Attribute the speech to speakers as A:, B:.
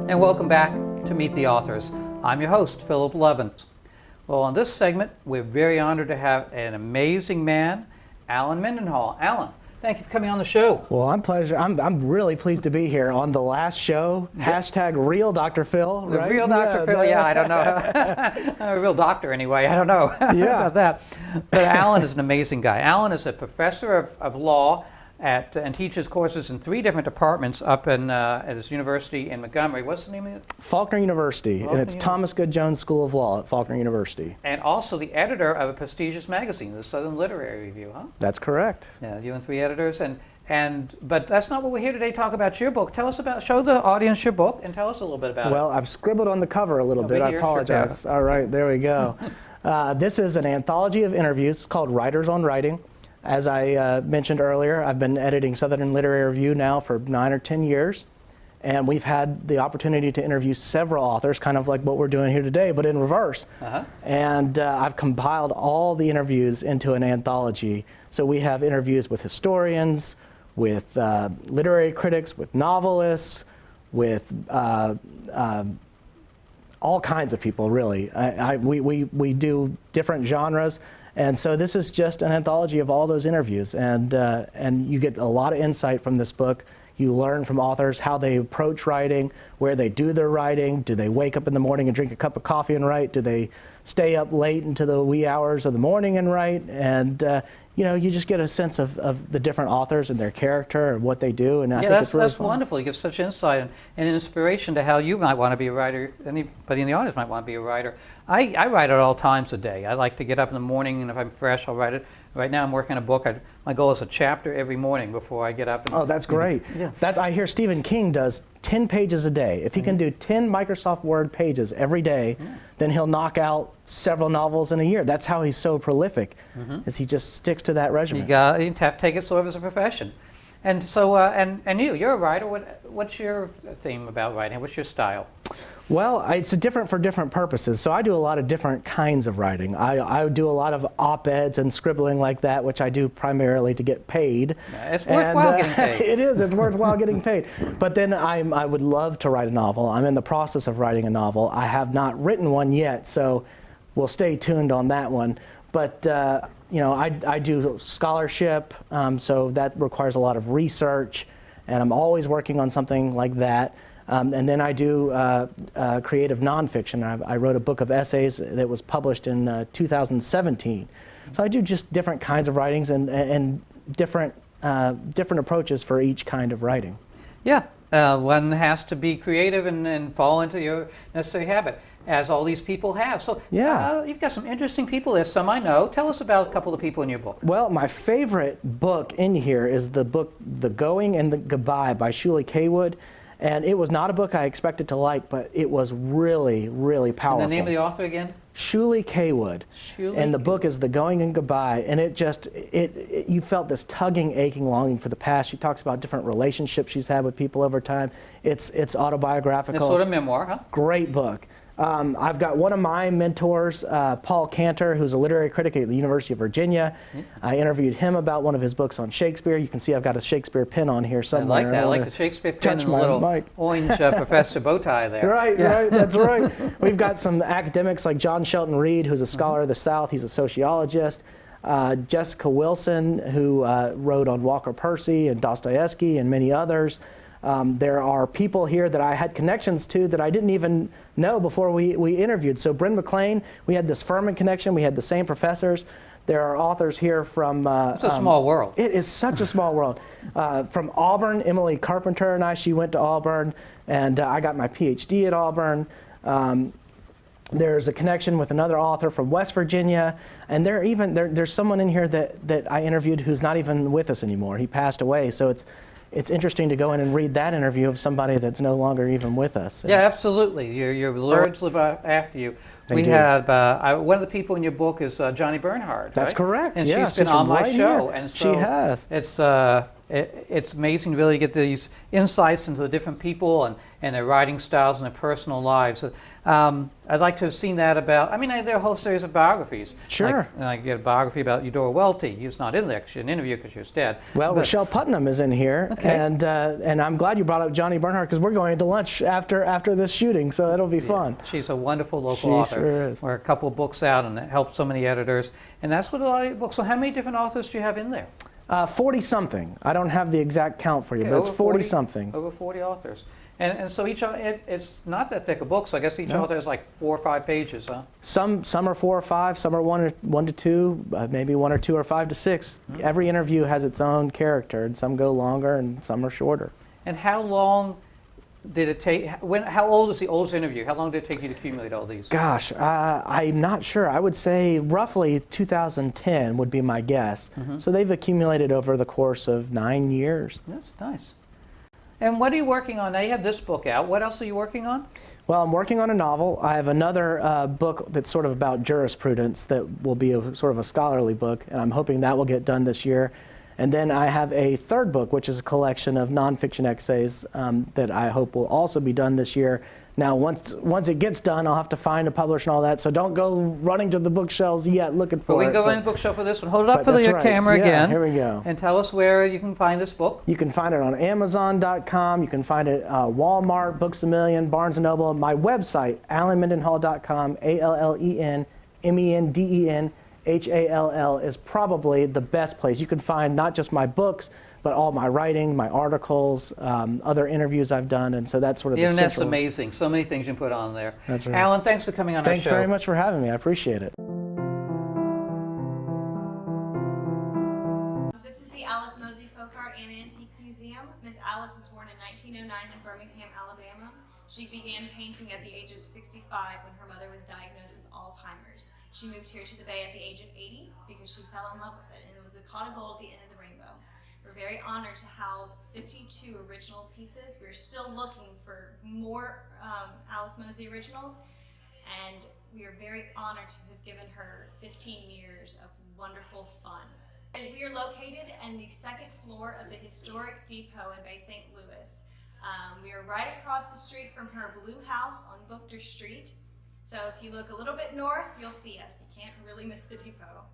A: And welcome back to Meet the Authors. I'm your host, Philip Levin. Well, on this segment, we're very honored to have an amazing man, Alan Mendenhall. Alan, thank you for coming on the show.
B: Well, I'm really pleased to be here on the last show. Hashtag real Dr. Phil, right?
A: Real Dr. Phil, yeah, I don't know. A real doctor anyway, I don't know about that. But Alan is an amazing guy. Alan is a professor of law and teaches courses in 3 different departments up at his university in Montgomery. What's the name of it?
B: Faulkner University, and it's Thomas Good Jones School of Law at Faulkner University.
A: And also the editor of a prestigious magazine, the Southern Literary Review, huh?
B: That's correct.
A: Yeah, you and 3 editors, but that's not what we're here today to talk about. Your book. Show the audience your book and tell us a little bit about it.
B: Well, I've scribbled on the cover a little bit. I apologize. Sure. All right, there we go. This is an anthology of interviews called Writers on Writing. As I mentioned earlier, I've been editing Southern Literary Review now for 9 or 10 years, and we've had the opportunity to interview several authors, kind of like what we're doing here today, but in reverse. And I've compiled all the interviews into an anthology. So we have interviews with historians, with literary critics, with novelists, with all kinds of people, really. We do different genres. And so this is just an anthology of all those interviews, and you get a lot of insight from this book. You learn from authors how they approach writing, where they do their writing. Do they wake up in the morning and drink a cup of coffee and write? Do they stay up late into the wee hours of the morning and write? And you just get a sense of the different authors and their character and what they do. And I think it's really
A: that's
B: fun.
A: Wonderful. You give such insight and inspiration to how you might want to be a writer. Anybody in the audience might want to be a writer. I write at all times a day. I like to get up in the morning, and if I'm fresh, I'll write it. Right now I'm working on a book. My goal is a chapter every morning before I get up.
B: Oh, that's great.
A: Yeah.
B: I hear Stephen King does 10 pages a day. If he can do 10 Microsoft Word pages every day, then he'll knock out several novels in a year. That's how he's so prolific, is he just sticks to that regimen.
A: You have to take it sort of as a profession. And so, you're a writer. What's your theme about writing? What's your style?
B: Well, it's different for different purposes. So I do a lot of different kinds of writing. I do a lot of op-eds and scribbling like that, which I do primarily to get paid.
A: Yeah, it's worthwhile getting paid.
B: It is. It's worthwhile getting paid. But then I would love to write a novel. I'm in the process of writing a novel. I have not written one yet, so we'll stay tuned on that one. But I do scholarship, so that requires a lot of research, and I'm always working on something like that. And then I do creative nonfiction. I wrote a book of essays that was published in 2017. So I do just different kinds of writings and different approaches for each kind of writing.
A: Yeah, one has to be creative and fall into your necessary habit, as all these people have. So you've got some interesting people there, some I know. Tell us about a couple of people in your book.
B: Well, my favorite book in here is the book The Going and the Goodbye by Shuli Kaywood. And it was not a book I expected to like, but it was really, really powerful.
A: And the name of the author again?
B: Shuli Kaywood. And the book is The Going and Goodbye. And you felt this tugging, aching longing for the past. She talks about different relationships she's had with people over time. It's autobiographical.
A: It's sort of memoir, huh?
B: Great book. I've got one of my mentors, Paul Cantor, who's a literary critic at the University of Virginia. I interviewed him about one of his books on Shakespeare. You can see I've got a Shakespeare pin on here somewhere.
A: I like that. I like the Shakespeare pin and the little orange professor bow tie there.
B: Right, that's right. We've got some academics like John Shelton Reed, who's a scholar of the South. He's a sociologist. Jessica Wilson, who wrote on Walker Percy and Dostoevsky and many others. There are people here that I had connections to that I didn't even know before we interviewed. So Bryn McLean, we had this Furman connection. We had the same professors. There are authors here from...
A: it's a small world.
B: It is such a small world. From Auburn, Emily Carpenter and I, she went to Auburn, and I got my PhD at Auburn. There's a connection with another author from West Virginia, and there's someone in here that I interviewed who's not even with us anymore. He passed away, so it's interesting to go in and read that interview of somebody that's no longer even with us.
A: Yeah, absolutely. Your words live after you. We had one of the people in your book is Johnny Bernhard.
B: That's correct.
A: And
B: yeah,
A: she's been on my show,
B: here.
A: and so
B: she has.
A: It's it's amazing to really get these insights into the different people and their writing styles and their personal lives. I'd like to have seen that about, I mean, there are a whole series of biographies.
B: Sure.
A: Like get a biography about Eudora Welty. He was not in there because she didn't interview because she was dead.
B: Well, Rochelle Putnam is in here,
A: okay.
B: and I'm glad you brought up Johnny Bernhardt because we're going to lunch after this shooting, so it'll be fun.
A: She's a wonderful local author.
B: She sure is.
A: We're a couple of books out, and it helped so many editors. And that's what a lot of your books. So how many different authors do you have in there?
B: 40-something. I don't have the exact count for you, but it's 40-something.
A: Over 40 authors. And so each, it's not that thick a book, so I guess each author has like 4 or 5 pages, huh?
B: Some are 4 or 5, some are 1 to 2, maybe 1 or 2 or 5 to 6. Mm-hmm. Every interview has its own character, and some go longer and some are shorter.
A: And how long did it take, how old is the oldest interview? How long did it take you to accumulate all these?
B: Gosh, I'm not sure. I would say roughly 2010 would be my guess. Mm-hmm. So they've accumulated over the course of 9 years.
A: That's nice. And what are you working on? Now you have this book out. What else are you working on?
B: Well, I'm working on a novel. I have another book that's sort of about jurisprudence that will be sort of a scholarly book, and I'm hoping that will get done this year. And then I have a third book, which is a collection of nonfiction essays that I hope will also be done this year. Now, once it gets done, I'll have to find a publisher and all that, so don't go running to the bookshelves yet looking for it.
A: We can go in the bookshelf for this one. Hold it up for the camera again.
B: Here we go.
A: And tell us where you can find this book.
B: You can find it on Amazon.com. You can find it Walmart, Books A Million, Barnes & Noble. My website, AlanMendenhall.com, ALLENMendenHALL, is probably the best place. You can find not just my books, but all my writing, my articles, other interviews I've done, and so that's sort of the
A: internet's amazing. So many things you can put on there.
B: That's right.
A: Alan, thanks for coming on our show.
B: Thanks very much for having me. I appreciate it.
C: This is the Alice Mosey Folk Art and Antique Museum. Miss Alice was born in 1909 in Birmingham, Alabama. She began painting at the age of 65 when her mother was diagnosed with Alzheimer's. She moved here to the Bay at the age of 80 because she fell in love with it, and it was a pot of gold at the end of the rainbow. We're very honored to house 52 original pieces. We're still looking for more Alice Mosey originals, and we are very honored to have given her 15 years of wonderful fun. And we are located in the second floor of the historic depot in Bay St. Louis. We are right across the street from her blue house on Bookter Street. So if you look a little bit north, you'll see us. You can't really miss the depot.